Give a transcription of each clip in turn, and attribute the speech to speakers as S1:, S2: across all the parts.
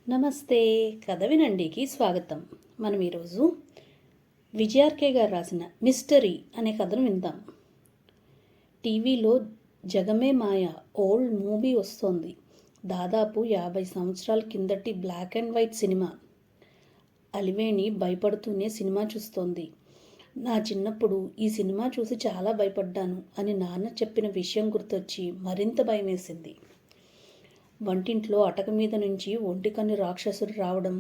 S1: నమస్తే. కథ వినండికి స్వాగతం. మనం ఈరోజు విజయార్కే గారు రాసిన మిస్టరీ అనే కథను విందాం. టీవీలో జగమే మాయ ఓల్డ్ మూవీ వస్తోంది. దాదాపు 50 సంవత్సరాల కిందటి బ్లాక్ అండ్ వైట్ సినిమా. అలివేణి భయపడుతూనే సినిమా చూస్తోంది. నా చిన్నప్పుడు ఈ సినిమా చూసి చాలా భయపడ్డాను అని నాన్న చెప్పిన విషయం గుర్తొచ్చి మరింత భయమేసింది. వంటింట్లో అటక మీద నుంచి ఒంటికన్ను రాక్షసుడు రావడం,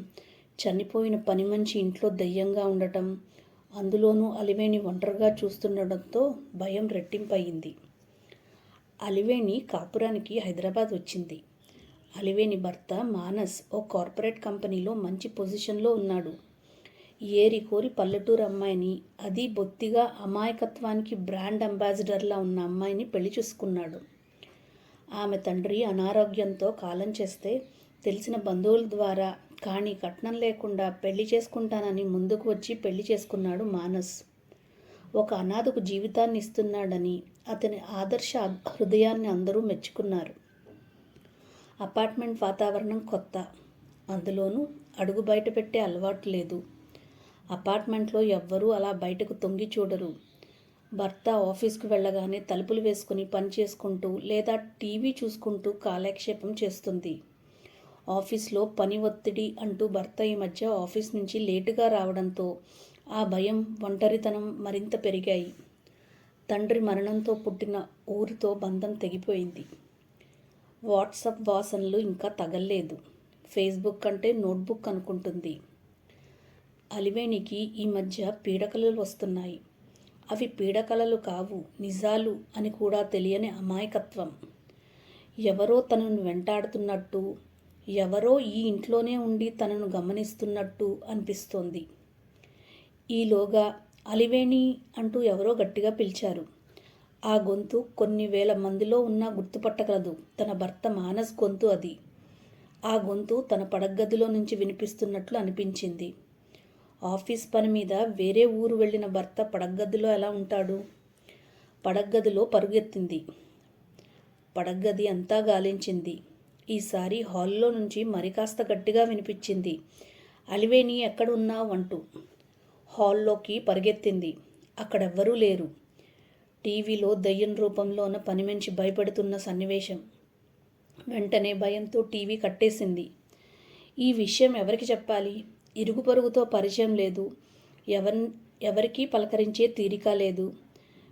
S1: చనిపోయిన పని మనిషి ఇంట్లో దయ్యంగా ఉండటం, అందులోనూ అలివేణి ఒంటరిగా చూస్తుండటంతో భయం రెట్టింపయింది. అలివేణి కాపురానికి హైదరాబాద్ వచ్చింది. అలివేణి భర్త మానస్ ఓ కార్పొరేట్ కంపెనీలో మంచి పొజిషన్లో ఉన్నాడు. ఏరికోరి పల్లెటూరు అమ్మాయిని, అది బొత్తిగా అమాయకత్వానికి బ్రాండ్ అంబాసిడర్లా ఉన్న అమ్మాయిని పెళ్లి చూసుకున్నాడు. ఆమె తండ్రి అనారోగ్యంతో కాలం చేస్తే తెలిసిన బంధువుల ద్వారా కానీ కట్నం లేకుండా పెళ్లి చేసుకుంటానని ముందుకు వచ్చి పెళ్లి చేసుకున్నాడు మానస్. ఒక అనాథకు జీవితాన్ని ఇస్తున్నాడని అతని ఆదర్శ హృదయాన్ని అందరూ మెచ్చుకున్నారు. అపార్ట్మెంట్ వాతావరణం కొత్త, అందులోనూ అడుగు బయట పెట్టే అలవాటు లేదు. అపార్ట్మెంట్లో ఎవ్వరూ అలా బయటకు తొంగి చూడరు. భర్త ఆఫీస్కు వెళ్ళగానే తలుపులు వేసుకుని పని చేసుకుంటూ లేదా టీవీ చూసుకుంటూ కాలక్షేపం చేస్తుంది. ఆఫీస్లో పని ఒత్తిడి అంటూ భర్త ఈ మధ్య ఆఫీస్ నుంచి లేటుగా రావడంతో ఆ భయం, ఒంటరితనం మరింత పెరిగాయి. తండ్రి మరణంతో పుట్టిన ఊరితో బంధం తెగిపోయింది. వాట్సాప్ వాసనలు ఇంకా తగల్లేదు. ఫేస్బుక్ అంటే నోట్బుక్ అనుకుంటుంది. అలివేణికి ఈ మధ్య పీడకలలు వస్తున్నాయి. అవి పీడకలలు కావు, నిజాలు అని కూడా తెలియని అమాయకత్వం. ఎవరో తనను వెంటాడుతున్నట్టు, ఎవరో ఈ ఇంట్లోనే ఉండి తనను గమనిస్తున్నట్టు అనిపిస్తోంది. ఈలోగా అలివేణి అంటూ ఎవరో గట్టిగా పిలిచారు. ఆ గొంతు కొన్ని వేల మందిలో ఉన్నా గుర్తుపట్టగలదు. తన భర్త మానస్ గొంతు అది. ఆ గొంతు తన పడగ్గదిలో నుంచి వినిపిస్తున్నట్లు అనిపించింది. ఆఫీస్ పని మీద వేరే ఊరు వెళ్ళిన భర్త పడగ్గదిలో ఎలా ఉంటాడు? పడగ్గదిలో పరుగెత్తింది. పడగ్గది అంతా గాలించింది. ఈసారి హాల్లో నుంచి మరి కాస్త గట్టిగా వినిపించింది, అలివేణి ఎక్కడున్నావు అంటూ. హాల్లోకి పరిగెత్తింది. అక్కడెవ్వరూ లేరు. టీవీలో దయ్యం రూపంలో ఉన్న పని మనిషి భయపెడుతున్న సన్నివేశం. వెంటనే భయంతో టీవీ కట్టేసింది. ఈ విషయం ఎవరికి చెప్పాలి? ఇరుగు పొరుగుతో పరిచయం లేదు. ఎవరికీ పలకరించే తీరిక లేదు.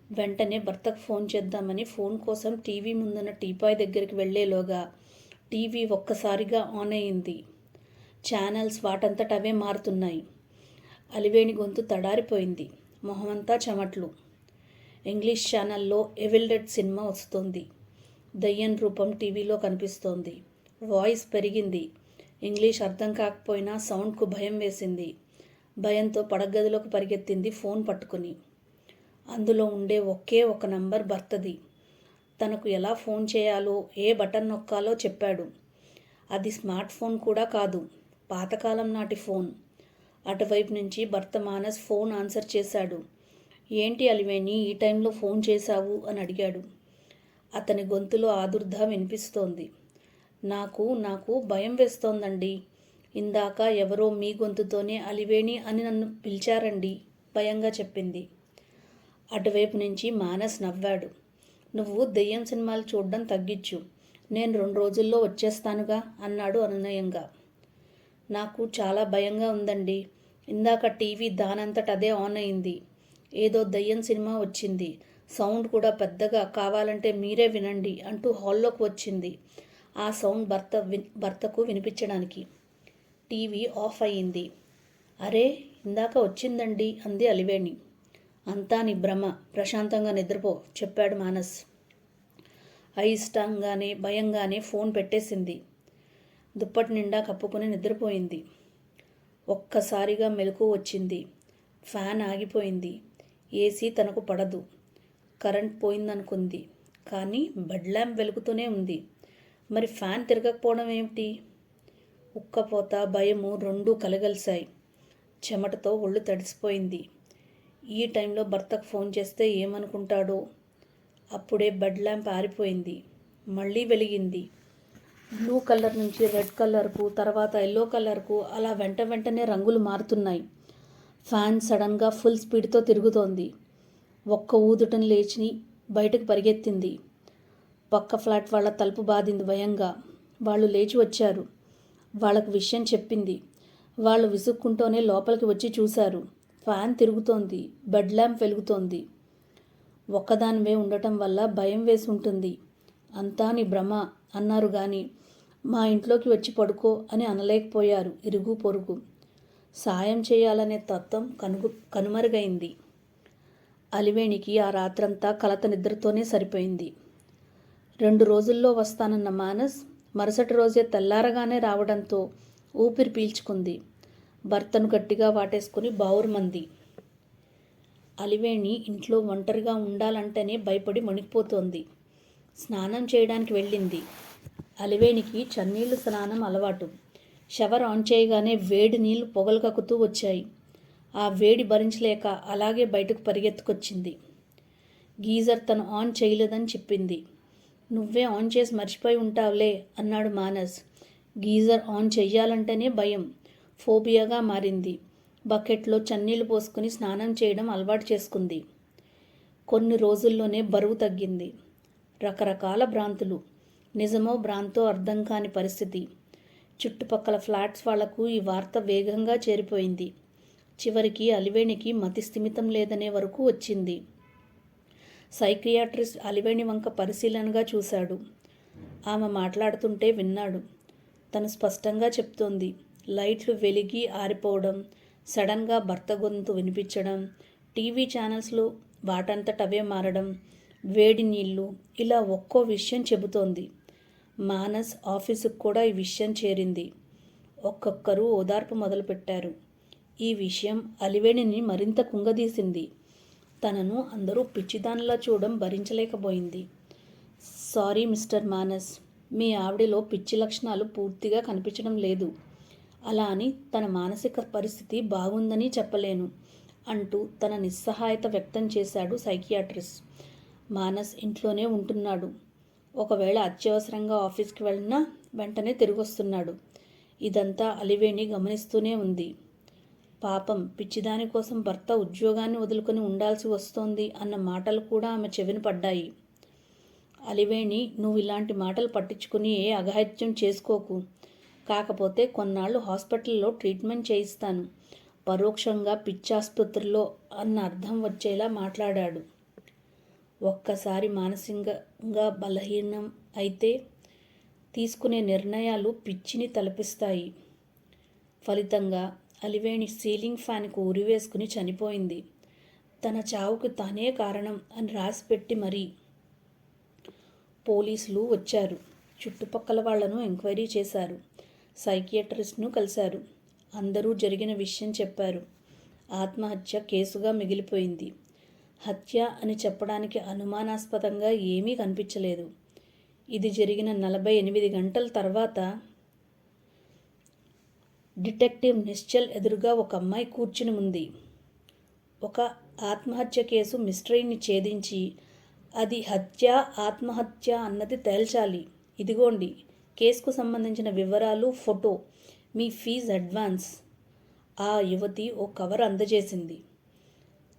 S1: వెంటనే భర్తకు ఫోన్ చేద్దామని ఫోన్ కోసం టీవీ ముందున్న టీపాయ్ దగ్గరికి వెళ్లేలోగా టీవీ ఒక్కసారిగా ఆన్ అయింది. ఛానల్స్ వాటంతట అవే మారుతున్నాయి. అలివేణి గొంతు తడారిపోయింది. మొహమంతా చెమట్లు. ఇంగ్లీష్ ఛానల్లో ఎవిల్ డెడ్ సినిమా వస్తోంది. దయ్యం రూపం టీవీలో కనిపిస్తోంది. వాయిస్ పెరిగింది. ఇంగ్లీష్ అర్థం కాకపోయినా సౌండ్కు భయం వేసింది. భయంతో పడగదిలోకి పరిగెత్తింది ఫోన్ పట్టుకుని. అందులో ఉండే ఒకే ఒక నంబర్ భర్తది. తనకు ఎలా ఫోన్ చేయాలో, ఏ బటన్ నొక్కాలో చెప్పాడు. అది స్మార్ట్ ఫోన్ కూడా కాదు, పాతకాలం నాటి ఫోన్. అటువైపు నుంచి భర్త మానస్ ఫోన్ ఆన్సర్ చేశాడు. ఏంటి అలివేణి, ఈ టైంలో ఫోన్ చేశావు అని అడిగాడు. అతని గొంతులో ఆదుర్ద వినిపిస్తోంది. నాకు భయం వేస్తోందండి. ఇందాక ఎవరో మీ గొంతుతోనే అలివేణి అని నన్ను పిలిచారండి, భయంగా చెప్పింది. అటువైపు నుంచి మానస్ నవ్వాడు. నువ్వు దెయ్యం సినిమాలు చూడడం తగ్గించు, నేను 2 రోజుల్లో వచ్చేస్తానుగా అన్నాడు అనునయంగా. నాకు చాలా భయంగా ఉందండి. ఇందాక టీవీ దానంతట అదే ఆన్ అయింది. ఏదో దయ్యం సినిమా వచ్చింది. సౌండ్ కూడా పెద్దగా, కావాలంటే మీరే వినండి అంటూ హాల్లోకి వచ్చింది. ఆ సౌండ్ భర్తకు వినిపించడానికి. టీవీ ఆఫ్ అయింది. అరే, ఇందాక వచ్చిందండి అంది అలివేణి. అంతా నీ భ్రమ, ప్రశాంతంగా నిద్రపో చెప్పాడు మానస్. అయిష్టంగానే భయంగానే ఫోన్ పెట్టేసింది. దుప్పటి నిండా కప్పుకొని నిద్రపోయింది. ఒక్కసారిగా మెలకువ వచ్చింది. ఫ్యాన్ ఆగిపోయింది. ఏసీ తనకు పడదు. కరెంట్ పోయిందనుకుంది. కానీ బెడ్ ల్యాంప్ వెలుగుతూనే ఉంది. మరి ఫ్యాన్ తిరగకపోవడం ఏమిటి? ఉక్కపోత, భయము రెండూ కలగలిశాయి. చెమటతో ఒళ్ళు తడిసిపోయింది. ఈ టైంలో భర్తకు ఫోన్ చేస్తే ఏమనుకుంటాడో. అప్పుడే బెడ్ ల్యాంప్ ఆరిపోయింది. మళ్ళీ వెలిగింది. బ్లూ కలర్ నుంచి రెడ్ కలర్కు, తర్వాత ఎల్లో కలర్కు అలా వెంటనే రంగులు మారుతున్నాయి. ఫ్యాన్ సడన్గా ఫుల్ స్పీడ్తో తిరుగుతోంది. ఒక్క ఊదుటం లేచి బయటకు పరిగెత్తింది. పక్క ఫ్లాట్ వాళ్ళ తలుపు బాదింది భయంగా. వాళ్ళు లేచి వచ్చారు. వాళ్ళకు విషయం చెప్పింది. వాళ్ళు విసుక్కుంటూనే లోపలికి వచ్చి చూశారు. ఫ్యాన్ తిరుగుతోంది. బెడ్ ల్యాంప్ వెలుగుతోంది. ఒక్కదానివే ఉండటం వల్ల భయం వేసి ఉంటుంది. అంతా నీ భ్రమ అన్నారు గాని మా ఇంట్లోకి వచ్చి పడుకో అని అనలేకపోయారు ఇరుగు పొరుగు. సాయం చేయాలనే తత్వం కనుమరుగైంది. అలివేణికి ఆ రాత్రంతా కలత నిద్రతోనే సరిపోయింది. 2 రోజుల్లో వస్తానన్న మానస్ మరుసటి రోజే తెల్లారగానే రావడంతో ఊపిరి పీల్చుకుంది. భర్తను గట్టిగా వాటేసుకుని బావురుమంది. అలివేణి ఇంట్లో ఒంటరిగా ఉండాలంటేనే భయపడి వణికిపోతోంది. స్నానం చేయడానికి వెళ్ళింది. అలివేణికి చన్నీళ్లు స్నానం అలవాటు. షవర్ ఆన్ చేయగానే వేడి నీళ్లు పొగలు కక్కుతూ వచ్చాయి. ఆ వేడి భరించలేక అలాగే బయటకు పరిగెత్తుకొచ్చింది. గీజర్ తను ఆన్ చేయలేదని చెప్పింది. నువ్వే ఆన్ చేసి మర్చిపోయి ఉంటావులే అన్నాడు మానస్. గీజర్ ఆన్ చెయ్యాలంటేనే భయం, ఫోబియాగా మారింది. బకెట్లో చన్నీళ్లు పోసుకుని స్నానం చేయడం అలవాటు చేసుకుంది. కొన్ని రోజుల్లోనే బరువు తగ్గింది. రకరకాల భ్రాంతులు. నిజమో భ్రాంతో అర్థం కాని పరిస్థితి. చుట్టుపక్కల ఫ్లాట్స్ వాళ్లకు ఈ వార్త వేగంగా చేరిపోయింది. చివరికి అలివేణికి మతి స్థిమితం లేదనే వరకు వచ్చింది. సైకియాట్రిస్ట్ అలివేణి వంక పరిశీలనగా చూశాడు. ఆమె మాట్లాడుతుంటే విన్నాడు. తను స్పష్టంగా చెప్తోంది. లైట్లు వెలిగి ఆరిపోవడం, సడన్గా భర్త గొంతు వినిపించడం, టీవీ ఛానల్స్లో వాటంతటవే మారడం, వేడి నీళ్లు, ఇలా ఒక్కో విషయం చెబుతోంది. మానస్ ఆఫీసుకు కూడా ఈ విషయం చేరింది. ఒక్కొక్కరు ఓదార్పు మొదలుపెట్టారు. ఈ విషయం అలివేణిని మరింత కుంగదీసింది. తనను అందరూ పిచ్చిదానిలా చూడడం భరించలేకపోయింది. సారీ మిస్టర్ మానస్, మీ ఆవిడలో పిచ్చి లక్షణాలు పూర్తిగా కనిపించడం లేదు. అలా అని తన మానసిక పరిస్థితి బాగుందని చెప్పలేను అంటూ తన నిస్సహాయత వ్యక్తం చేశాడు సైకియాట్రిస్ట్. మానస్ ఇంట్లోనే ఉంటున్నాడు. ఒకవేళ అత్యవసరంగా ఆఫీస్కి వెళ్ళినా వెంటనే తిరిగొస్తున్నాడు. ఇదంతా అలివేణి గమనిస్తూనే ఉంది. పాపం, పిచ్చిదాని కోసం భర్త ఉద్యోగాన్ని వదులుకొని ఉండాల్సి వస్తోంది అన్న మాటలు కూడా ఆమె చెవిన పడ్డాయి. అలివేణి, నువ్వు ఇలాంటి మాటలు పట్టించుకుని ఏ అఘాయిత్యం చేసుకోకు. కాకపోతే కొన్నాళ్ళు హాస్పిటల్లో ట్రీట్మెంట్ చేయిస్తాను. పరోక్షంగా పిచ్చాసుపత్రిలో అన్న అర్థం వచ్చేలా మాట్లాడాడు. ఒక్కసారి మానసికంగా బలహీనం అయితే తీసుకునే నిర్ణయాలు పిచ్చిని తలపిస్తాయి. ఫలితంగా అలివేణి సీలింగ్ ఫ్యాన్కు ఉరివేసుకుని చనిపోయింది. తన చావుకు తానే కారణం అని రాసిపెట్టి మరీ. పోలీసులు వచ్చారు. చుట్టుపక్కల వాళ్లను ఎంక్వైరీ చేశారు. సైకియాట్రిస్ట్ను కలిశారు. అందరూ జరిగిన విషయం చెప్పారు. ఆత్మహత్య కేసుగా మిగిలిపోయింది. హత్య అని చెప్పడానికి అనుమానాస్పదంగా ఏమీ కనిపించలేదు. ఇది జరిగిన 48 గంటల తర్వాత డిటెక్టివ్ నిశ్చల్ ఎదురుగా ఒక అమ్మాయి కూర్చుని ఉంది. ఒక ఆత్మహత్య కేసు మిస్టరీని ఛేదించి అది హత్య ఆత్మహత్య అన్నది తేల్చాలి. ఇదిగోండి కేసుకు సంబంధించిన వివరాలు, ఫోటో, మీ ఫీజు అడ్వాన్స్. ఆ యువతి ఓ కవర్ అందజేసింది.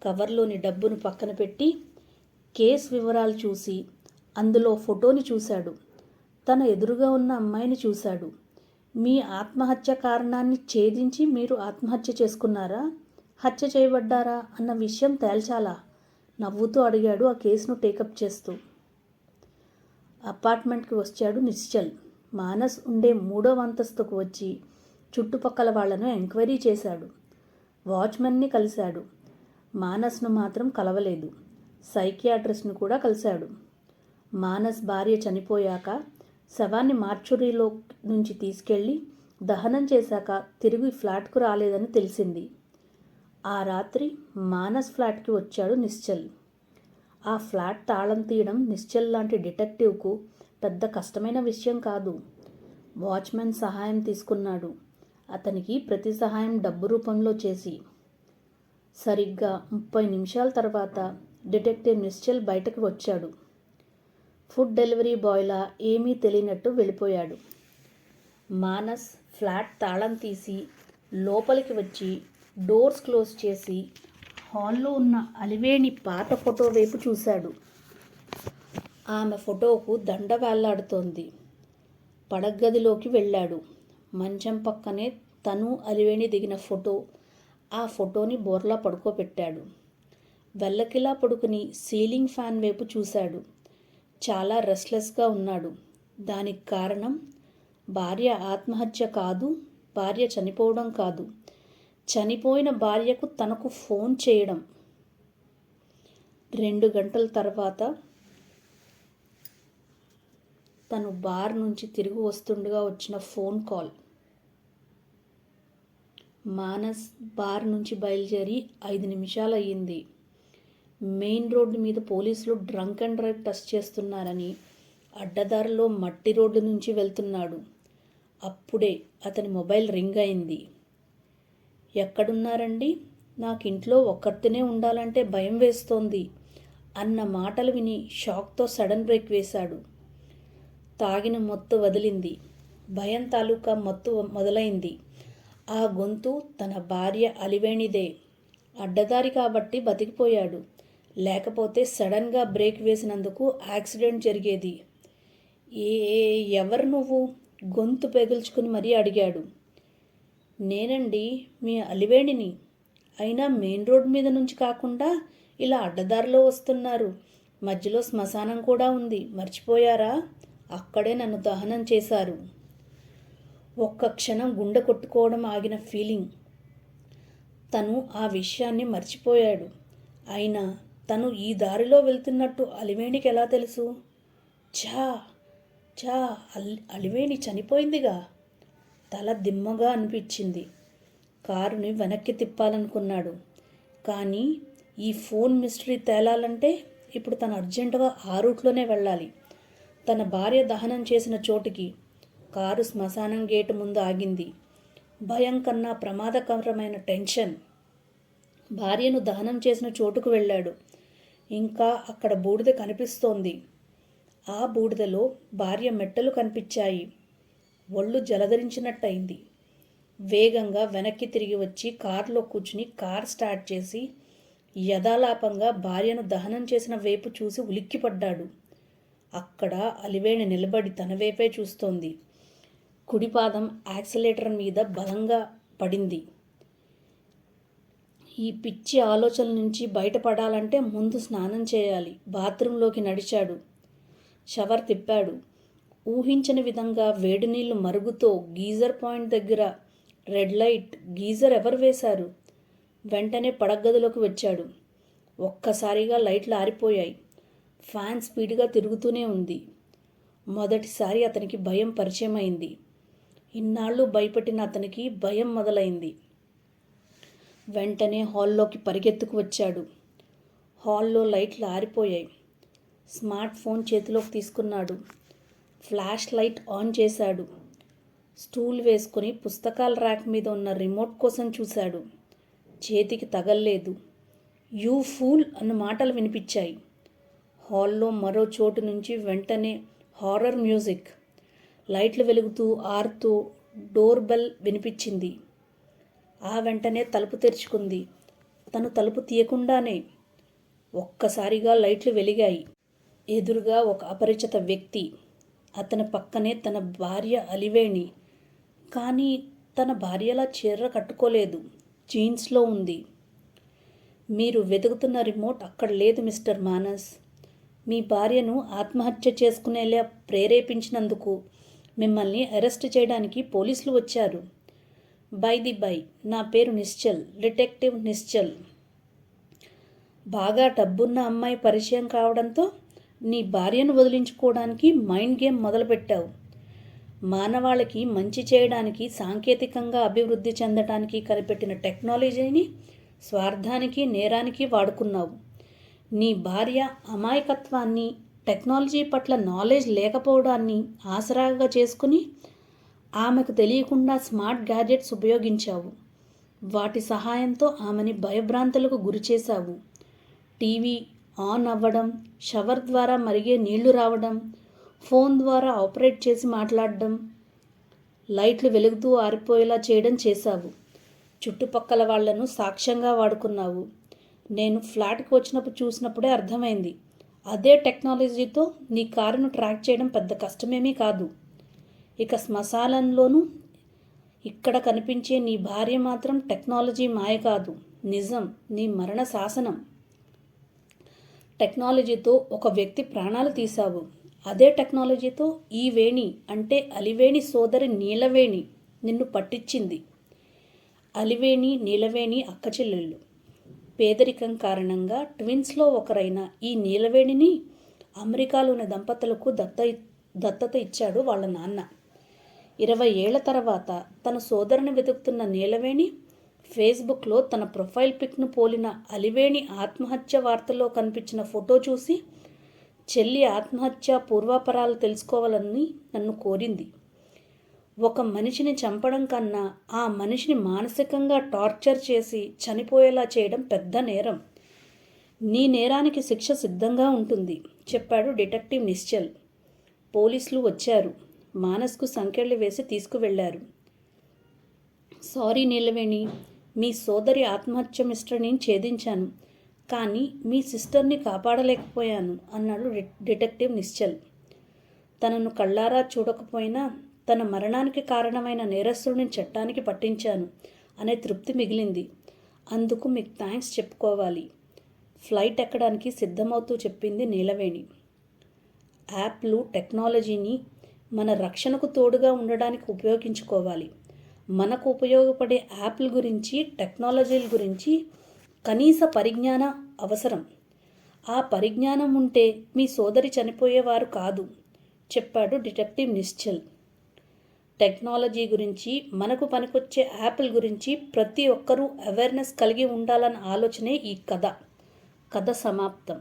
S1: కవర్లోని డబ్బును పక్కన పెట్టి కేసు వివరాలు చూసి అందులో ఫోటోని చూశాడు. తన ఎదురుగా ఉన్న అమ్మాయిని చూశాడు. మీ ఆత్మహత్య కారణాన్ని ఛేదించి మీరు ఆత్మహత్య చేసుకున్నారా, హత్య చేయబడ్డారా అన్న విషయం తేల్చాలా? నవ్వుతూ అడిగాడు ఆ కేసును టేకప్ చేస్తూ. అపార్ట్మెంట్కి వచ్చాడు నిశ్చల్. మానస్ ఉండే 3వ అంతస్తుకు వచ్చి చుట్టుపక్కల వాళ్లను ఎంక్వైరీ చేశాడు. వాచ్మెన్ని కలిశాడు. మానస్ను మాత్రం కలవలేదు. సైకియాట్రిస్ట్ను కూడా కలిశాడు. మానస్ భార్య చనిపోయాక శవాన్ని మార్చురీలో నుంచి తీసుకెళ్లి దహనం చేశాక తిరిగి ఫ్లాట్కు రాలేదని తెలిసింది. ఆ రాత్రి మానస్ ఫ్లాట్కి వచ్చాడు నిశ్చల్. ఆ ఫ్లాట్ తాళం తీయడం నిశ్చల్ లాంటి డిటెక్టివ్కు పెద్ద కష్టమైన విషయం కాదు. వాచ్మెన్ సహాయం తీసుకున్నాడు. అతనికి ప్రతి సహాయం డబ్బు రూపంలో చేసి. సరిగ్గా 30 నిమిషాల తర్వాత డిటెక్టివ్ నిశ్చల్ బయటకు వచ్చాడు. ఫుడ్ డెలివరీ బాయ్లా ఏమీ తెలియనట్టు వెళ్ళిపోయాడు. మానస్ ఫ్లాట్ తాళం తీసి లోపలికి వచ్చి డోర్స్ క్లోజ్ చేసి హాల్లో ఉన్న అలివేణి పాత ఫోటో వైపు చూశాడు. ఆమె ఫోటోకు దండ వేళ్లాడుతోంది. పడగదిలోకి వెళ్ళాడు. మంచం పక్కనే తను అలివేణి దిగిన ఫోటో. ఆ ఫోటోని బోర్లా పడుకోబెట్టాడు. వెల్లకిలా పడుకుని సీలింగ్ ఫ్యాన్ వైపు చూశాడు. చాలా రెస్ట్లెస్గా ఉన్నాడు. దానికి కారణం భార్య ఆత్మహత్య కాదు, భార్య చనిపోవడం కాదు, చనిపోయిన భార్యకు తనకు ఫోన్ చేయడం. 2 గంటల తర్వాత తను బార్ నుంచి తిరిగి వస్తుండగా వచ్చిన ఫోన్ కాల్. మానస్ బార్ నుంచి బయలుదేరి 5 నిమిషాలు అయ్యింది. మెయిన్ రోడ్డు మీద పోలీసులు డ్రంక్ అండ్ డ్రైవ్ టెస్ట్ చేస్తున్నారని అడ్డదారిలో మట్టి రోడ్డు నుంచి వెళ్తున్నాడు. అప్పుడే అతని మొబైల్ రింగ్ అయింది. ఎక్కడున్నారండి? నాకు ఇంట్లో ఒక్కరితోనే ఉండాలంటే భయం వేస్తోంది అన్న మాటలు విని షాక్తో సడన్ బ్రేక్ వేశాడు. తాగిన మత్తు వదిలింది. భయం తాలూకా మత్తు మొదలైంది. ఆ గొంతు తన భార్య అలివేణిదే. అడ్డదారి కాబట్టి బతికిపోయాడు. లేకపోతే సడన్గా బ్రేక్ వేసినందుకు యాక్సిడెంట్ జరిగేది. ఎవరు నువ్వు? గొంతు పెగుల్చుకుని మరీ అడిగాడు. నేనండి, మీ అలివేణిని. అయినా మెయిన్ రోడ్ మీద నుంచి కాకుండా ఇలా అడ్డదారిలో వస్తున్నారు. మధ్యలో శ్మశానం కూడా ఉంది, మర్చిపోయారా? అక్కడే నన్ను దహనం చేశారు. ఒక్క క్షణం గుండె కొట్టుకోవడం ఆగిన ఫీలింగ్. తను ఆ విషయాన్ని మర్చిపోయాడు. అయినా తను ఈ దారిలో వెళ్తున్నట్టు అలివేణికి ఎలా తెలుసు? ఛా ఛా అలివేణి చనిపోయిందిగా. తల దిమ్మగా అనిపించింది. కారుని వెనక్కి తిప్పాలనుకున్నాడు. కానీ ఈ ఫోన్ మిస్టరీ తేలాలంటే ఇప్పుడు తను అర్జెంటుగా ఆ రూట్లోనే వెళ్ళాలి. తన భార్య దహనం చేసిన చోటుకి. కారు శ్మశానం గేటు ముందు ఆగింది. భయం కన్నా ప్రమాదకరమైన టెన్షన్. భార్యను దహనం చేసిన చోటుకు వెళ్ళాడు. ఇంకా అక్కడ బూడిద కనిపిస్తోంది. ఆ బూడిదలో భార్య మెట్టలు కనిపించాయి. ఒళ్ళు జలధరించినట్టయింది. వేగంగా వెనక్కి తిరిగి వచ్చి కారులో కూర్చుని కార్ స్టార్ట్ చేసి యథాలాపంగా భార్యను దహనం చేసిన వైపు చూసి ఉలిక్కిపడ్డాడు. అక్కడ అలివేణి నిలబడి తన వైపే చూస్తోంది. కుడిపాదం యాక్సిలేటర్ మీద బలంగా పడింది. ఈ పిచ్చి ఆలోచనల నుంచి బయటపడాలంటే ముందు స్నానం చేయాలి. బాత్రూంలోకి నడిచాడు. షవర్ తిప్పాడు. ఊహించని విధంగా వేడి నీళ్లు మరుగుతో గీజర్ పాయింట్ దగ్గర రెడ్ లైట్. గీజర్ ఎవరు వేశారు? వెంటనే పడగదిలోకి వచ్చాడు. ఒక్కసారిగా లైట్లు ఆరిపోయాయి. ఫ్యాన్ స్పీడ్గా తిరుగుతూనే ఉంది. మొదటిసారి అతనికి భయం పరిచయమైంది. ఇన్నాళ్ళు భయపెట్టిన అతనికి భయం మొదలైంది. వెంటనే హాల్లోకి పరిగెత్తుకు వచ్చాడు. హాల్లో లైట్లు ఆరిపోయాయి. స్మార్ట్ ఫోన్ చేతిలోకి తీసుకున్నాడు. ఫ్లాష్ లైట్ ఆన్ చేశాడు. స్టూల్ వేసుకుని పుస్తకాల ర్యాక్ మీద ఉన్న రిమోట్ కోసం చూశాడు. చేతికి తగల్లేదు. యూ ఫూల్ అన్న మాటలు వినిపించాయి. హాల్లో మరో చోటు నుంచి వెంటనే హారర్ మ్యూజిక్. లైట్లు వెలుగుతూ ఆరుతూ డోర్ బెల్ వినిపించింది. ఆ వెంటనే తలుపు తెరుచుకుంది. తను తలుపు తీయకుండానే ఒక్కసారిగా లైట్లు వెలిగాయి. ఎదురుగా ఒక అపరిచిత వ్యక్తి. అతని పక్కనే తన భార్య అలివేణి. కానీ తన భార్యలా చీర కట్టుకోలేదు. జీన్స్లో ఉంది. మీరు వెతుకుతున్న రిమోట్ అక్కడ లేదు మిస్టర్ మానస్. మీ భార్యను ఆత్మహత్య చేసుకునేలా ప్రేరేపించినందుకు మిమ్మల్ని అరెస్ట్ చేయడానికి పోలీసులు వచ్చారు. బై నా పేరు నిశ్చల్, డిటెక్టివ్ నిశ్చల్. బాగా డబ్బున్న అమ్మాయి పరిచయం కావడంతో నీ భార్యను వదిలించుకోవడానికి మైండ్ గేమ్ మొదలుపెట్టావు. మానవాళికి మంచి చేయడానికి, సాంకేతికంగా అభివృద్ధి చెందడానికి కనిపెట్టిన టెక్నాలజీని స్వార్థానికి, నేరానికి వాడుకున్నావు. నీ భార్య అమాయకత్వాన్ని, టెక్నాలజీ పట్ల నాలెడ్జ్ లేకపోవడాన్ని ఆసరాగా చేసుకుని ఆమెకు తెలియకుండా స్మార్ట్ గ్యాజెట్స్ ఉపయోగించావు. వాటి సహాయంతో ఆమెని భయభ్రాంతులకు గురిచేశావు. టీవీ ఆన్ అవ్వడం, షవర్ ద్వారా మరిగే నీళ్లు రావడం, ఫోన్ ద్వారా ఆపరేట్ చేసి మాట్లాడడం, లైట్లు వెలుగుతూ ఆరిపోయేలా చేయడం చేశావు. చుట్టుపక్కల వాళ్లను సాక్ష్యంగా వాడుకున్నావు. నేను ఫ్లాట్కి వచ్చినప్పుడు చూసినప్పుడే అర్థమైంది. అదే టెక్నాలజీతో నీ కారును ట్రాక్ చేయడం పెద్ద కష్టమేమీ కాదు. ఇక శ్మశానంలోనూ ఇక్కడ కనిపించే నీ భార్య మాత్రం టెక్నాలజీ మాయ కాదు, నిజం, నీ మరణ శాసనం. టెక్నాలజీతో ఒక వ్యక్తి ప్రాణాలు తీశావు. అదే టెక్నాలజీతో ఈ వేణి అంటే అలివేణి సోదరి నీలవేణి నిన్ను పట్టించింది. అలివేణి, నీలవేణి అక్కచెల్లెళ్ళు. పేదరికం కారణంగా ట్విన్స్లో ఒకరైన ఈ నీలవేణిని అమెరికాలోని దంపతులకు దత్తత ఇచ్చాడు వాళ్ళ నాన్న. 20 ఏళ్ల తర్వాత తన సోదరుని వెతుకుతున్న నీలవేణి ఫేస్బుక్లో తన ప్రొఫైల్ పిక్ను పోలిన అలివేణి ఆత్మహత్య వార్తలో కనిపించిన ఫోటో చూసి చెల్లి ఆత్మహత్య పూర్వాపరాలు తెలుసుకోవాలని నన్ను కోరింది. ఒక మనిషిని చంపడం కన్నా ఆ మనిషిని మానసికంగా టార్చర్ చేసి చనిపోయేలా చేయడం పెద్ద నేరం. నీ నేరానికి శిక్ష సిద్ధంగా ఉంటుంది, చెప్పాడు డిటెక్టివ్ నిశ్చల్. పోలీసులు వచ్చారు. మానస్కు సంకెళ్ళు వేసి తీసుకువెళ్లారు. సారీ నీలవేణి, మీ సోదరి ఆత్మహత్య మిస్టరీని ఛేదించాను, కానీ మీ సిస్టర్ని కాపాడలేకపోయాను అన్నాడు డిటెక్టివ్ నిశ్చల్. తనను కళ్ళారా చూడకపోయినా తన మరణానికి కారణమైన నేరస్తుడిని చట్టానికి పట్టించాను అనే తృప్తి మిగిలింది. అందుకు మీకు థ్యాంక్స్ చెప్పుకోవాలి. ఫ్లైట్ ఎక్కడానికి సిద్ధమవుతూ చెప్పింది నీలవేణి. యాప్లు, టెక్నాలజీని మన రక్షణకు తోడుగా ఉండడానికి ఉపయోగించుకోవాలి. మనకు ఉపయోగపడే యాప్ల గురించి, టెక్నాలజీల గురించి కనీస పరిజ్ఞానం అవసరం. ఆ పరిజ్ఞానం ఉంటే మీ సోదరి చనిపోయేవారు కాదు, చెప్పాడు డిటెక్టివ్ నిశ్చల్. టెక్నాలజీ గురించి, మనకు పనికొచ్చే యాప్ల గురించి ప్రతి ఒక్కరూ అవేర్నెస్ కలిగి ఉండాలన్న ఆలోచనే ఈ కథ సమాప్తం.